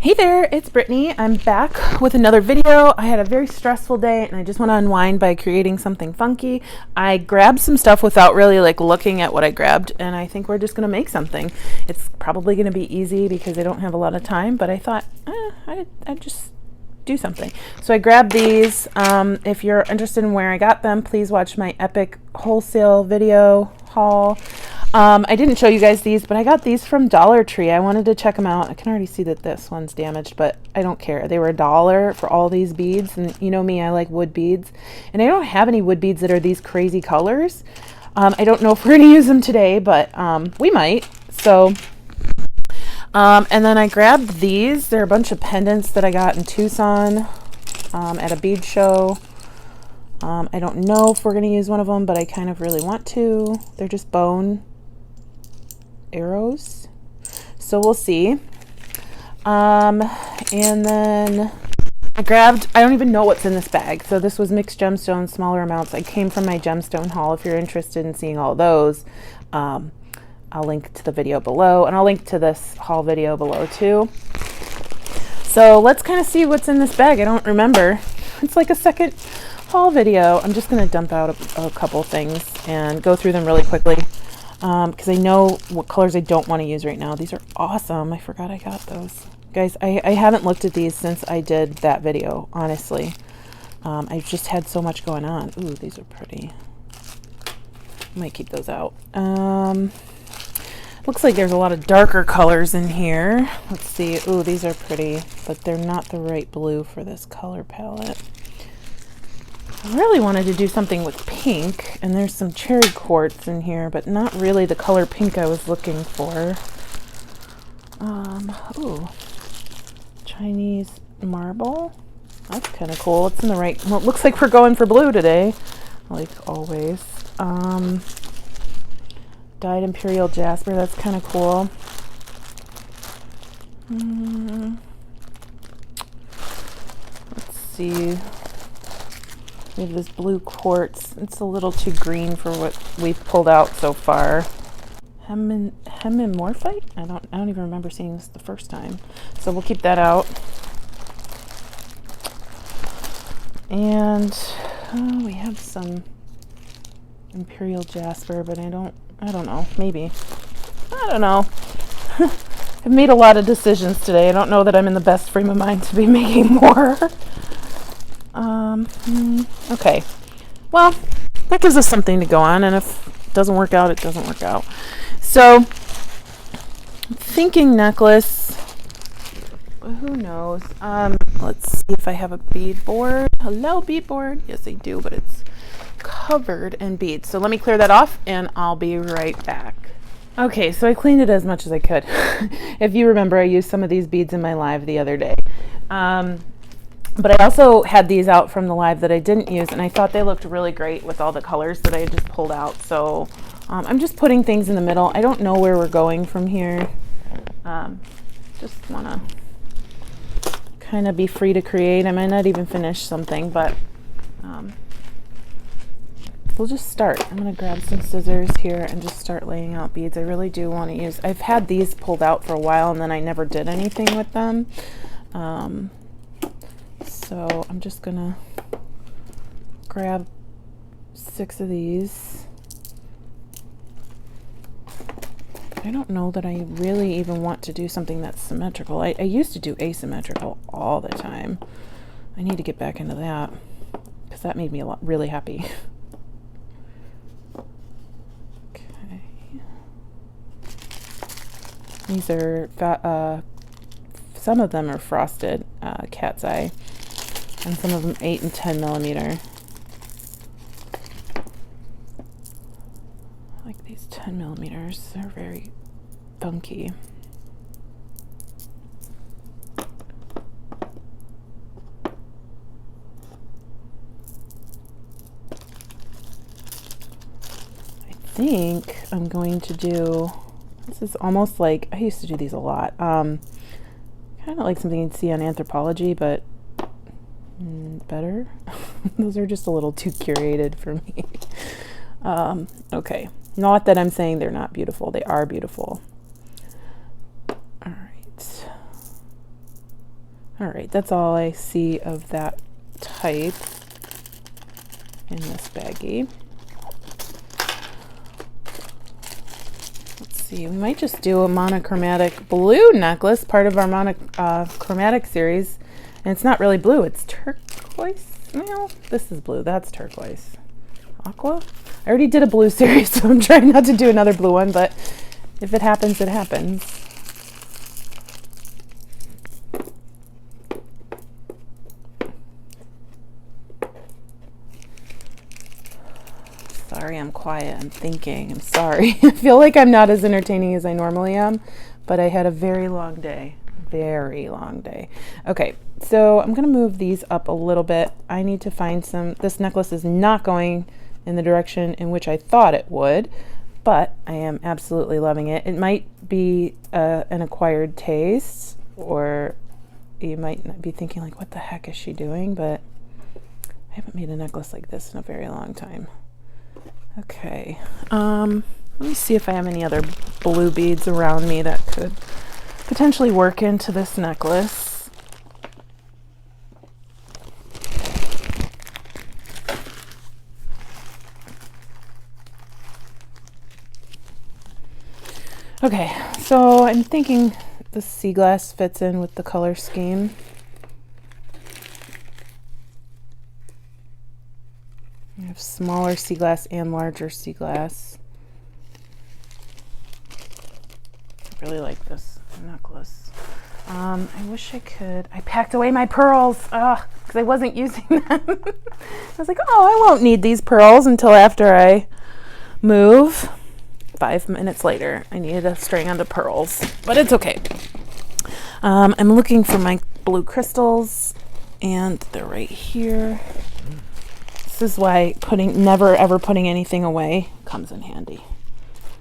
Hey there, it's Brittany. I'm back with another video. I had a very stressful day and I just want to unwind by creating something funky. I grabbed some stuff without really looking at what I grabbed, and I think we're just going to make something. It's probably going to be easy because I don't have a lot of time, but I thought I'd just do something. So I grabbed these. If you're interested in where I got them, please watch my epic wholesale video haul. I didn't show you guys these, but I got these from Dollar Tree. I wanted to check them out. I can already see that this one's damaged, but I don't care. They were $1 for all these beads, and you know me, I like wood beads. And I don't have any wood beads that are these crazy colors. I don't know if we're going to use them today, but we might. So, and then I grabbed these. They're a bunch of pendants that I got in Tucson at a bead show. I don't know if we're going to use one of them, but I kind of really want to. They're just bone arrows, so we'll see. And then I grabbed, I don't even know what's in this bag, so this was mixed gemstones, smaller amounts. I came from my gemstone haul. If you're interested in seeing all those, I'll link to the video below, and I'll link to this haul video below too. So let's kind of see what's in this bag. I don't remember. It's like a second haul video. I'm just going to dump out a couple things and go through them really quickly. Because I know what colors I don't want to use right now. These are awesome. I forgot I got those. Guys, I haven't looked at these since I did that video, honestly. I've just had so much going on. Ooh, these are pretty. I might keep those out. Looks like there's a lot of darker colors in here. Let's see. Ooh, these are pretty, but they're not the right blue for this color palette. I really wanted to do something with pink, and there's some cherry quartz in here, but not really the color pink I was looking for. Ooh, Chinese marble. That's kind of cool. It's in the right. Well, it looks like we're going for blue today, like always. Dyed imperial jasper. That's kind of cool. Let's see. We have this blue quartz. It's a little too green for what we've pulled out so far. Hemimorphite? I don't even remember seeing this the first time. So we'll keep that out. And we have some imperial jasper, but I don't know. Maybe. I don't know. I've made a lot of decisions today. I don't know that I'm in the best frame of mind to be making more. Okay, well, that gives us something to go on, and if it doesn't work out, it doesn't work out. So, I'm thinking necklace. Who knows? Let's see if I have a bead board. Hello, bead board. Yes, I do, but it's covered in beads. So let me clear that off, and I'll be right back. Okay, so I cleaned it as much as I could. If you remember, I used some of these beads in my live the other day. But I also had these out from the live that I didn't use, and I thought they looked really great with all the colors that I had just pulled out. So I'm just putting things in the middle. I don't know where we're going from here. Just want to kind of be free to create. I might not even finish something, but we'll just start. I'm going to grab some scissors here and just start laying out beads. I really do want to use, I've had these pulled out for a while, and then I never did anything with them. So I'm just gonna grab 6 of these. I don't know that I really even want to do something that's symmetrical. I used to do asymmetrical all the time. I need to get back into that because that made me really happy. Okay. These are some of them are frosted cat's eye. And some of them 8 and 10 millimeter. I like these 10 millimeters. They're very funky. I think I'm going to do, this is almost like, I used to do these a lot. Kind of like something you'd see on Anthropology, but better. Those are just a little too curated for me. Okay, not that I'm saying they're not beautiful. They are beautiful. All right. All right, that's all I see of that type in this baggie. Let's see, we might just do a monochromatic blue necklace, part of our monochromatic series. And it's not really blue, it's turquoise. Well, this is blue, that's turquoise. Aqua? I already did a blue series, so I'm trying not to do another blue one, but if it happens, it happens. Sorry, I'm quiet. I'm thinking. I'm sorry. I feel like I'm not as entertaining as I normally am, but I had a very long day. Very long day. Okay, so I'm going to move these up a little bit. I need to find some. This necklace is not going in the direction in which I thought it would, but I am absolutely loving it. It might be an acquired taste, or you might not be thinking like, what the heck is she doing? But I haven't made a necklace like this in a very long time. Okay, let me see if I have any other blue beads around me that could potentially work into this necklace. Okay, so I'm thinking the sea glass fits in with the color scheme. I have smaller sea glass and larger sea glass. I really like this necklace. I wish I could. I packed away my pearls because I wasn't using them. I was like, oh, I won't need these pearls until after I move. 5 minutes later, I needed a string on the pearls, but it's okay. I'm looking for my blue crystals, and they're right here. This is why never ever putting anything away comes in handy.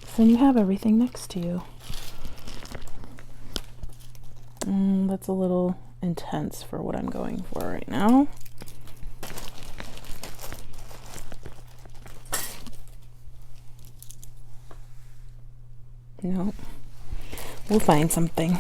So then you have everything next to you. That's a little intense for what I'm going for right now. No, we'll find something.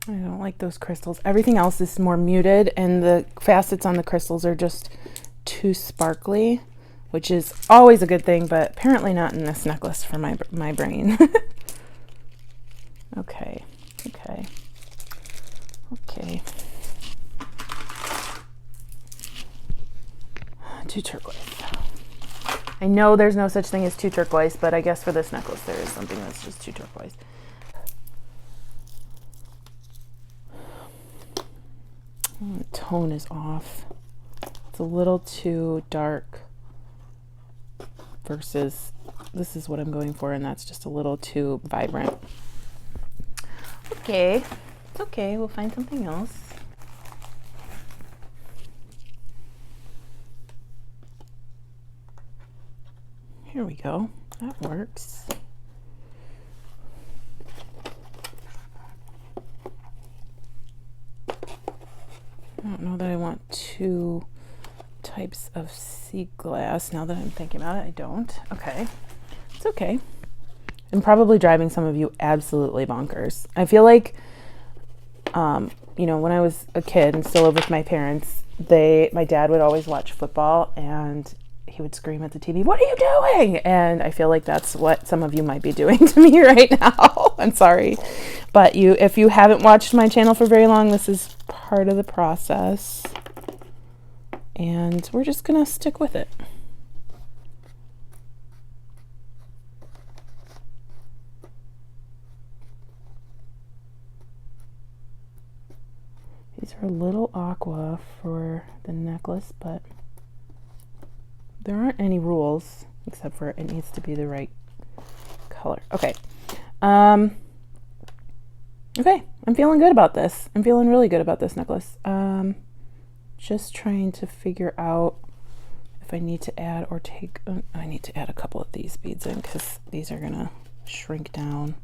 I don't like those crystals. Everything else is more muted, and the facets on the crystals are just too sparkly, which is always a good thing, but apparently not in this necklace for my brain. Okay. Too turquoise. I know there's no such thing as too turquoise, but I guess for this necklace there is something that's just too turquoise. The tone is off. It's a little too dark versus this is what I'm going for, and that's just a little too vibrant. Okay, it's okay. We'll find something else. Here we go. That works. I don't know that I want two types of sea glass. Now that I'm thinking about it, I don't. Okay. It's okay. I'm probably driving some of you absolutely bonkers. I feel like, you know, when I was a kid and still lived with my parents, my dad would always watch football and he would scream at the TV, "What are you doing?" And I feel like that's what some of you might be doing to me right now. I'm sorry. But if you haven't watched my channel for very long, this is part of the process. And we're just going to stick with it. These are a little aqua for the necklace, but there aren't any rules except for it needs to be the right color. Okay. Okay, I'm feeling good about this. I'm feeling really good about this necklace. Just trying to figure out if I need to add or take, I need to add a couple of these beads in because these are gonna shrink down.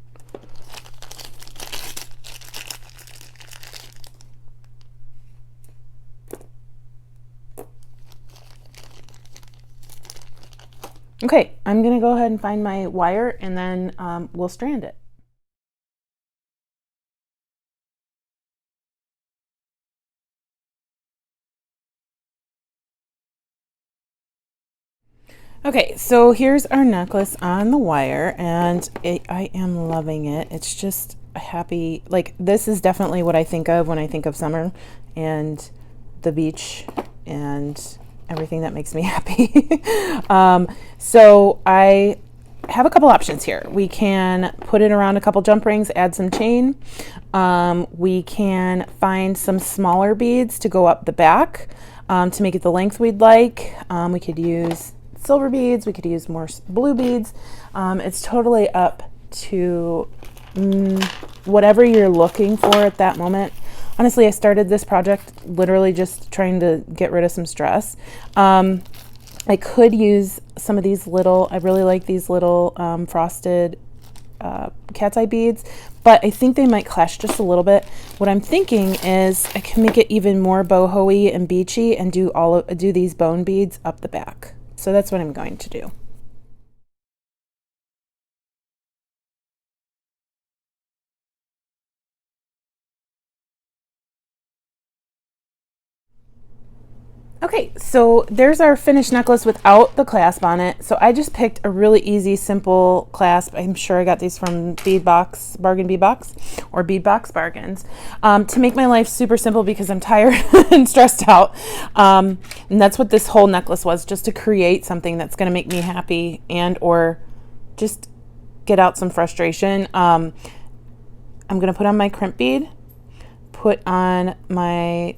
Okay, I'm gonna go ahead and find my wire, and then we'll strand it. Okay, so here's our necklace on the wire, and I am loving it. It's just a happy, like, this is definitely what I think of when I think of summer and the beach and everything that makes me happy. So I have a couple options here. We can put it around a couple jump rings, add some chain. We can find some smaller beads to go up the back to make it the length we'd like. We could use silver beads, we could use more blue beads. It's totally up to whatever you're looking for at that moment. Honestly, I started this project literally just trying to get rid of some stress. I could use some of these little, I really like these little frosted cat's eye beads, but I think they might clash just a little bit. What I'm thinking is I can make it even more boho-y and beachy and do these bone beads up the back. So that's what I'm going to do. Okay, so there's our finished necklace without the clasp on it. So I just picked a really easy, simple clasp. I'm sure I got these from Bead Box, Bargain Bead Box, or Bead Box Bargains, to make my life super simple because I'm tired and stressed out. And that's what this whole necklace was, just to create something that's going to make me happy and or just get out some frustration. I'm going to put on my crimp bead, put on my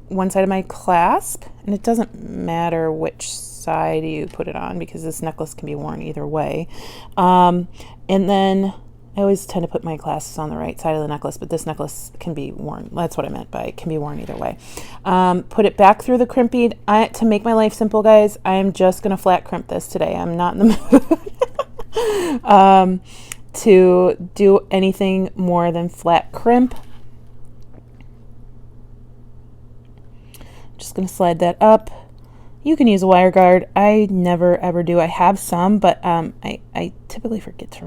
one side of my clasp, and it doesn't matter which side you put it on because this necklace can be worn either way. And then I always tend to put my clasps on the right side of the necklace, but this necklace can be worn. That's what I meant by it can be worn either way. Put it back through the crimp bead. To make my life simple, guys, I am just going to flat crimp this today. I'm not in the mood to do anything more than flat crimp. Just going to slide that up. You can use a wire guard. I never ever do. I have some, but I typically forget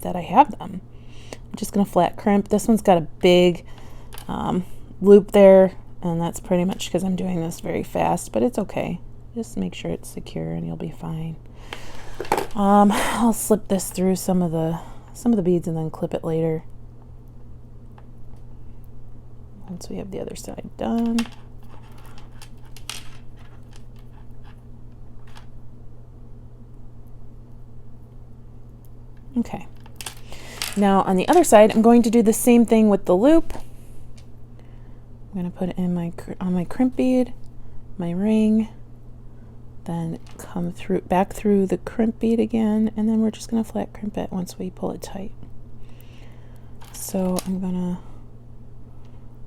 that I have them. I'm just going to flat crimp. This one's got a big loop there, and that's pretty much because I'm doing this very fast, but it's okay. Just make sure it's secure and you'll be fine. I'll slip this through some of the beads and then clip it later once we have the other side done. Okay, now on the other side, I'm going to do the same thing with the loop. I'm going to put it in on my crimp bead, my ring, then come back through the crimp bead again, and then we're just going to flat crimp it once we pull it tight. So I'm going to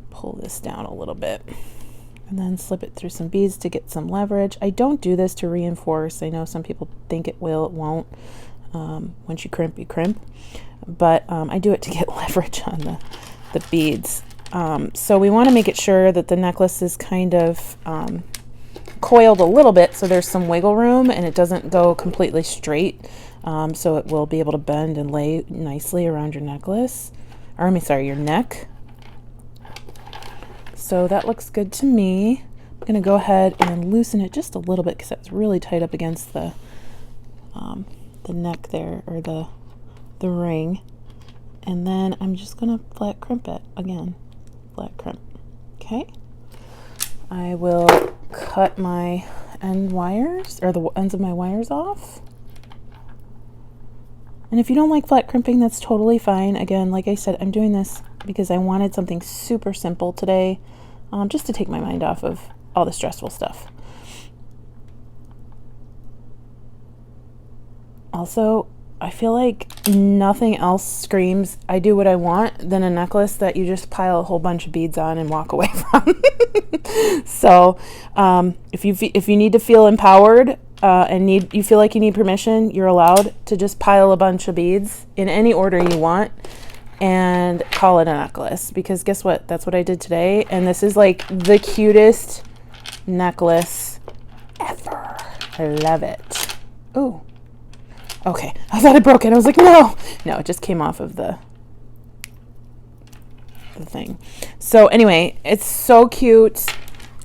pull this down a little bit and then slip it through some beads to get some leverage. I don't do this to reinforce. I know some people think it will, it won't. Once you crimp, you crimp. But I do it to get leverage on the beads. So we want to make it sure that the necklace is kind of coiled a little bit so there's some wiggle room and it doesn't go completely straight. So it will be able to bend and lay nicely around your necklace. Or, your neck. So that looks good to me. I'm going to go ahead and loosen it just a little bit because that's really tight up against the neck there, or the ring. And then I'm just going to flat crimp it again. Flat crimp. Okay. I will cut my end wires, or the ends of my wires off. And if you don't like flat crimping, that's totally fine. Again, like I said, I'm doing this because I wanted something super simple today, just to take my mind off of all the stressful stuff. Also, I feel like nothing else screams I do what I want than a necklace that you just pile a whole bunch of beads on and walk away from. So if you need to feel empowered and you feel like you need permission, you're allowed to just pile a bunch of beads in any order you want and call it a necklace. Because guess what? That's what I did today. And this is like the cutest necklace ever. I love it. Ooh. Okay. I thought I broke it. I was like, no. No, it just came off of the thing. So anyway, it's so cute.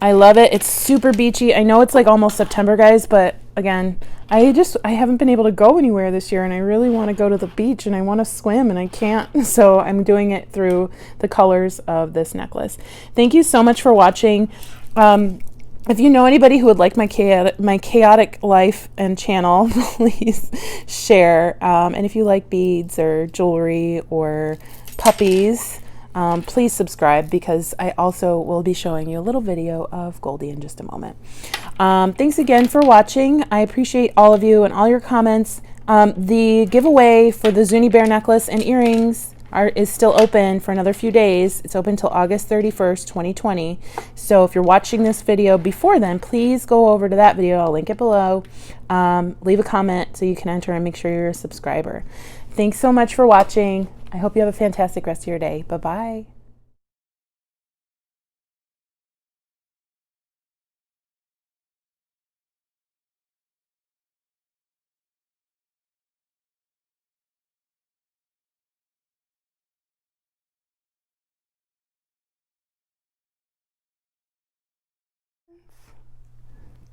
I love it. It's super beachy. I know it's like almost September, guys, but again, I haven't been able to go anywhere this year, and I really want to go to the beach and I want to swim and I can't. So I'm doing it through the colors of this necklace. Thank you so much for watching. If you know anybody who would like my chaotic life and channel, please share. And if you like beads or jewelry or puppies, please subscribe, because I also will be showing you a little video of Goldie in just a moment. Thanks again for watching. I appreciate all of you and all your comments. The giveaway for the Zuni Bear necklace and earrings is still open for another few days. It's open till August 31st, 2020. So if you're watching this video before then, please go over to that video. I'll link it below. Leave a comment so you can enter and make sure you're a subscriber. Thanks so much for watching. I hope you have a fantastic rest of your day. Bye-bye.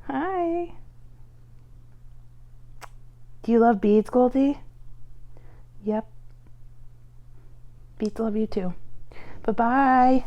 Hi. Do you love beads, Goldie? Yep. Beads love you too. Bye-bye.